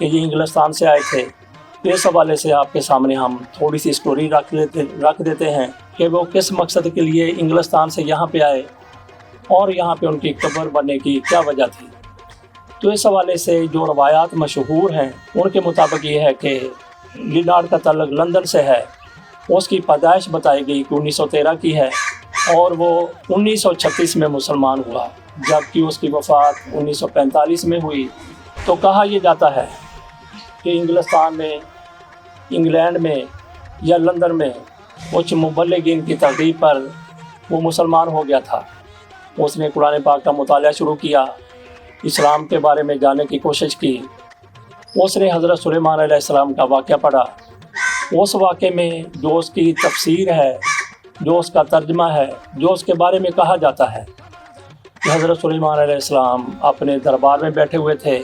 کہ یہ انگلستان سے آئے تھے۔ اس حوالے سے آپ کے سامنے ہم تھوڑی سی اسٹوری رکھ دیتے ہیں کہ وہ کس مقصد کے لیے انگلستان سے یہاں پہ آئے اور یہاں پہ ان کی قبر بننے کی کیا وجہ تھی۔ تو اس حوالے سے جو روایات مشہور ہیں ان کے مطابق یہ ہے کہ لینارڈ کا تعلق لندن سے ہے۔ اس کی پیدائش بتائی گئی کہ 1913 کی ہے اور وہ 1936 میں مسلمان ہوا، جبکہ اس کی وفات 1945 میں ہوئی۔ تو کہا یہ جاتا ہے کہ انگلستان میں، انگلینڈ میں یا لندن میں کچھ مبلغین کی ترغیب پر وہ مسلمان ہو گیا تھا۔ اس نے قرآن پاک کا مطالعہ شروع کیا، اسلام کے بارے میں جاننے کی کوشش کی۔ اس نے حضرت سلیمان علیہ السلام کا واقعہ پڑھا۔ اس واقعے میں جو اس کی تفسیر ہے، جو اس کا ترجمہ ہے، جو اس کے بارے میں کہا جاتا ہے کہ حضرت سلیمان علیہ السلام اپنے دربار میں بیٹھے ہوئے تھے۔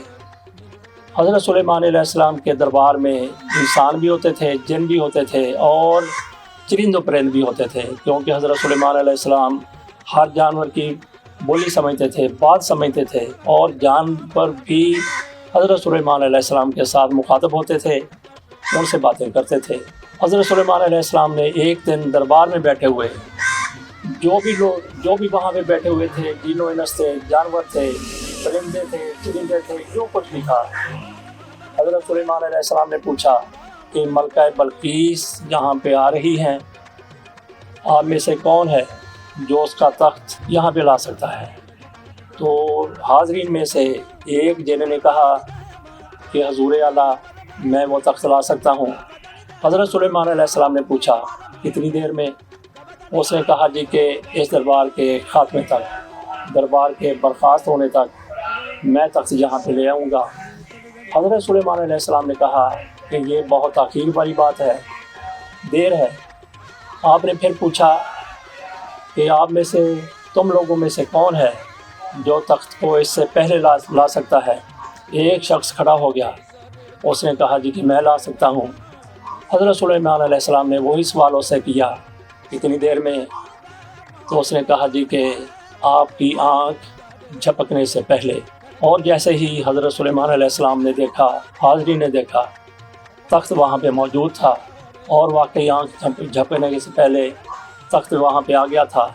حضرت سلیمان علیہ السلام کے دربار میں انسان بھی ہوتے تھے، جن بھی ہوتے تھے اور چرند و پرند بھی ہوتے تھے، کیونکہ حضرت سلیمان علیہ السلام ہر جانور کی بولی سمجھتے تھے، بات سمجھتے تھے، اور جانور بھی حضرت سلیمان علیہ السلام کے ساتھ مخاطب ہوتے تھے، ان سے باتیں کرتے تھے۔ حضرت سلیمان علیہ السلام نے ایک دن دربار میں بیٹھے ہوئے جو بھی وہاں پہ بیٹھے ہوئے تھے، جن و انس تھے، جانور تھے، پرندے تھے، چرندے تھے، جو کچھ بھی تھا، حضرت سلیمان علیہ السلام نے پوچھا کہ ملکہ بلقیس یہاں پہ آ رہی ہیں، آپ میں سے کون ہے جو اس کا تخت یہاں پہ لا سکتا ہے؟ تو حاضرین میں سے ایک جن نے کہا کہ حضور اعلیٰ میں وہ تخت لا سکتا ہوں۔ حضرت سلیمان علیہ السلام نے پوچھا کتنی دیر میں؟ اس نے کہا جی کہ اس دربار کے خاتمے تک، دربار کے برخاست ہونے تک میں تخت یہاں پہ لے آؤں گا۔ حضرت سلیمان علیہ السلام نے کہا کہ یہ بہت تاخیر والی بات ہے، دیر ہے۔ آپ نے پھر پوچھا کہ آپ میں سے، تم لوگوں میں سے کون ہے جو تخت کو اس سے پہلے لا سکتا ہے؟ ایک شخص کھڑا ہو گیا، اس نے کہا جی کہ میں لا سکتا ہوں۔ حضرت سلیمان علیہ السلام نے وہی سوال اس سے کیا کتنی دیر میں؟ تو اس نے کہا جی کہ آپ کی آنکھ جھپکنے سے پہلے۔ اور جیسے ہی حضرت سلیمان علیہ السلام نے دیکھا، حاضرین نے دیکھا، تخت وہاں پہ موجود تھا، اور واقعی آنکھ جھپکنے سے پہلے تخت وہاں پہ آ گیا تھا۔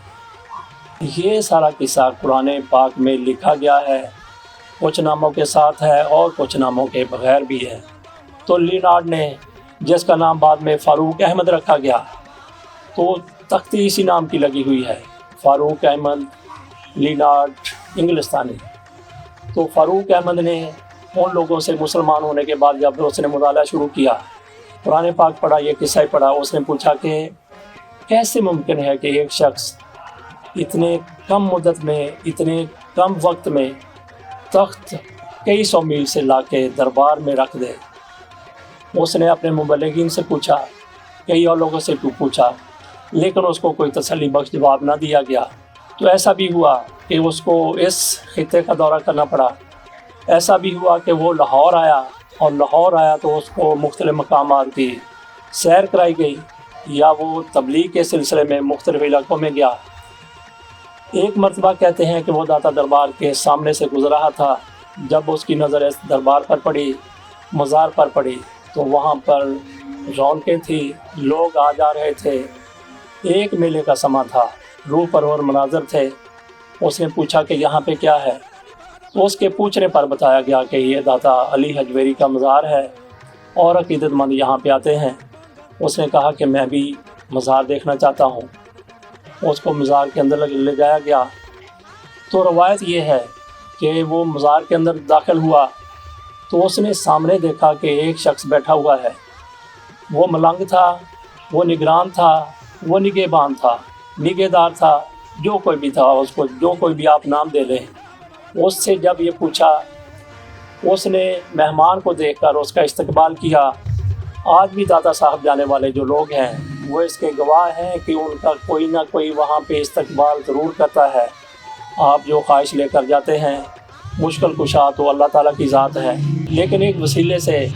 یہ سارا قصہ قرآن پاک میں لکھا گیا ہے، کچھ ناموں کے ساتھ ہے اور کچھ ناموں کے بغیر بھی ہے۔ تو لینارڈ نے، جس کا نام بعد میں فاروق احمد رکھا گیا، تو تختی اسی نام کی لگی ہوئی ہے، فاروق احمد لینارڈ انگلستانی۔ تو فاروق احمد نے ان لوگوں سے مسلمان ہونے کے بعد جب اس نے مطالعہ شروع کیا، قرآن پاک پڑھا، یہ قصہ پڑھا، اس نے پوچھا کہ کیسے ممکن ہے کہ ایک شخص اتنے کم مدت میں، اتنے کم وقت میں تخت کئی سو میل سے لا کے دربار میں رکھ دے۔ اس نے اپنے مبلغین سے پوچھا، کئی اور لوگوں سے پوچھا، لیکن اس کو کوئی تسلی بخش جواب نہ دیا گیا۔ تو ایسا بھی ہوا کہ اس کو اس خطے کا دورہ کرنا پڑا۔ ایسا بھی ہوا کہ وہ لاہور آیا، اور لاہور آیا تو اس کو مختلف مقامات کی سیر کرائی گئی، یا وہ تبلیغ کے سلسلے میں مختلف علاقوں میں گیا۔ ایک مرتبہ کہتے ہیں کہ وہ داتا دربار کے سامنے سے گزر رہا تھا، جب اس کی نظر اس دربار پر پڑی، مزار پر پڑی، تو وہاں پر رونقیں تھی، لوگ آ جا رہے تھے، ایک میلے کا سماں تھا، روح پرور مناظر تھے۔ اس نے پوچھا کہ یہاں پہ کیا ہے؟ تو اس کے پوچھنے پر بتایا گیا کہ یہ داتا علی حجویری کا مزار ہے اور عقیدت مند یہاں پہ آتے ہیں۔ اس نے کہا کہ میں بھی مزار دیکھنا چاہتا ہوں۔ اس کو مزار کے اندر لے جایا گیا۔ تو روایت یہ ہے کہ وہ مزار کے اندر داخل ہوا تو اس نے سامنے دیکھا کہ ایک شخص بیٹھا ہوا ہے۔ وہ ملنگ تھا، وہ نگران تھا، وہ نگہبان تھا، نگہدار تھا، جو کوئی بھی تھا، اس کو جو کوئی بھی آپ نام دے لیں۔ اس سے جب یہ پوچھا، اس نے مہمان کو دیکھ کر اس کا استقبال کیا۔ آج بھی داتا صاحب جانے والے جو لوگ ہیں وہ اس کے گواہ ہیں کہ ان کا کوئی نہ کوئی وہاں پہ استقبال ضرور کرتا ہے۔ آپ جو خواہش لے کر جاتے ہیں، مشکل کشا تو اللہ تعالیٰ کی ذات ہے، لیکن ایک وسیلے سے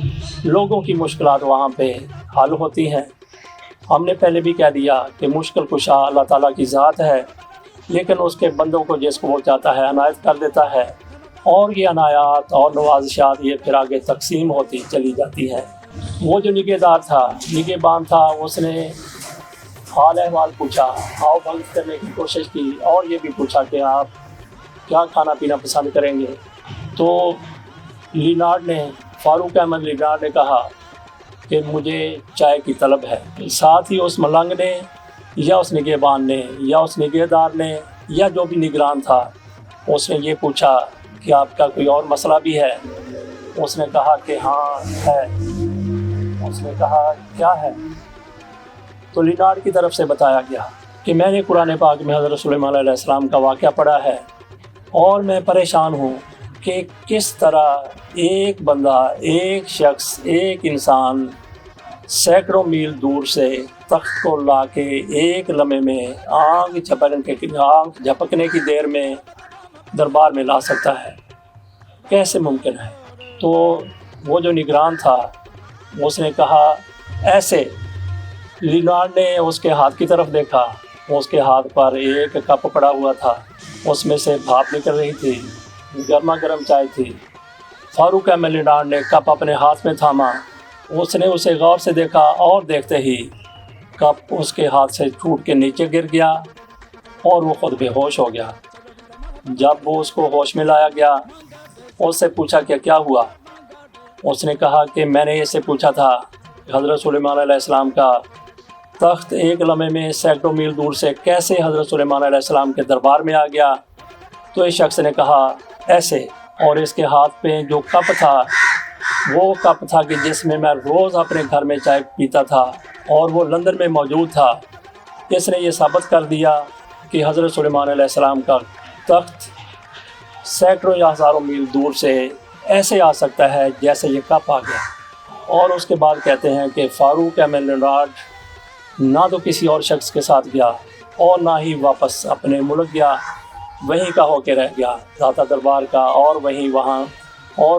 لوگوں کی مشکلات وہاں پہ حل ہوتی ہیں۔ ہم نے پہلے بھی کہہ دیا کہ مشکل کشا اللہ تعالیٰ کی ذات ہے، لیکن اس کے بندوں کو جس کو وہ چاہتا ہے عنایت کر دیتا ہے۔ اور یہ عنایات اور نوازشات یہ پھر آگے تقسیم ہوتی چلی جاتی ہیں۔ وہ جو نگہدار تھا، نگہبان تھا، اس نے حال احوال پوچھا، آؤ بھگت کرنے کی کوشش کی، اور یہ بھی پوچھا کہ آپ کیا کھانا پینا پسند کریں گے۔ تو لینارڈ نے، فاروق احمد لینارڈ نے کہا کہ مجھے چائے کی طلب ہے۔ ساتھ ہی اس ملنگ نے یا اس نگہبان نے یا اس نگہدار نے یا جو بھی نگران تھا، اس نے یہ پوچھا کہ آپ کا کوئی اور مسئلہ بھی ہے؟ اس نے کہا کہ ہاں ہے۔ اس نے کہا کیا ہے؟ تو لینارڈ کی طرف سے بتایا گیا کہ میں نے قرآن پاک میں حضرت سلیمان علیہ السلام کا واقعہ پڑھا ہے اور میں پریشان ہوں کہ کس طرح ایک بندہ، ایک شخص، ایک انسان سینکڑوں میل دور سے تخت کو لا کے ایک لمحے میں آنکھ جھپکنے کی دیر میں دربار میں لا سکتا ہے، کیسے ممکن ہے؟ تو وہ جو نگران تھا اس نے کہا ایسے۔ لینارڈ نے اس کے ہاتھ کی طرف دیکھا، اس کے ہاتھ پر ایک کپ پڑا ہوا تھا، اس میں سے بھاپ نکل رہی تھی، گرما گرم چائے تھی۔ فاروق احمد لینارڈ نے کپ اپنے ہاتھ میں تھاما، اس نے اسے غور سے دیکھا اور دیکھتے ہی کپ اس کے ہاتھ سے ٹوٹ کے نیچے گر گیا اور وہ خود بے ہوش ہو گیا۔ جب وہ اس کو ہوش میں لایا گیا، اس سے پوچھا کہ کیا ہوا؟ اس نے کہا کہ میں نے اسے پوچھا تھا کہ حضرت سلیمان علیہ السلام کا تخت ایک لمحے میں سینکڑوں میل دور سے کیسے حضرت سلیمان علیہ السلام کے دربار میں آ گیا؟ تو اس شخص نے کہا ایسے، اور اس کے ہاتھ پہ جو کپ تھا وہ کپ تھا کہ جس میں میں روز اپنے گھر میں چائے پیتا تھا اور وہ لندن میں موجود تھا۔ اس نے یہ ثابت کر دیا کہ حضرت سلیمان علیہ السلام کا تخت سینکڑوں یا ہزاروں میل دور سے ایسے آ سکتا ہے جیسے یہ کپ آ گیا۔ اور اس کے بعد کہتے ہیں کہ فاروق احمد لینارڈ نہ تو کسی اور شخص کے ساتھ گیا اور نہ ہی واپس اپنے ملک گیا، وہیں کا ہو کے رہ گیا داتا دربار کا، اور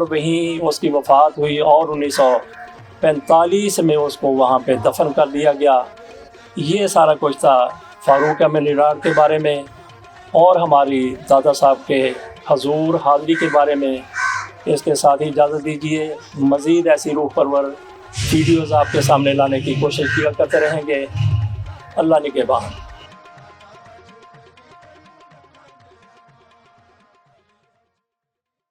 وہیں اس کی وفات ہوئی اور 1945 میں اس کو وہاں پہ دفن کر دیا گیا۔ یہ سارا کچھ تھا فاروق احمد لینارڈ کے بارے میں اور ہماری دادا صاحب کے حضور حاضری کے بارے میں۔ اس کے ساتھ ہی اجازت دیجیے، مزید ایسی روح پرور ویڈیوز آپ کے سامنے لانے کی کوشش کیا کرتے رہیں گے۔ اللہ نگہبان۔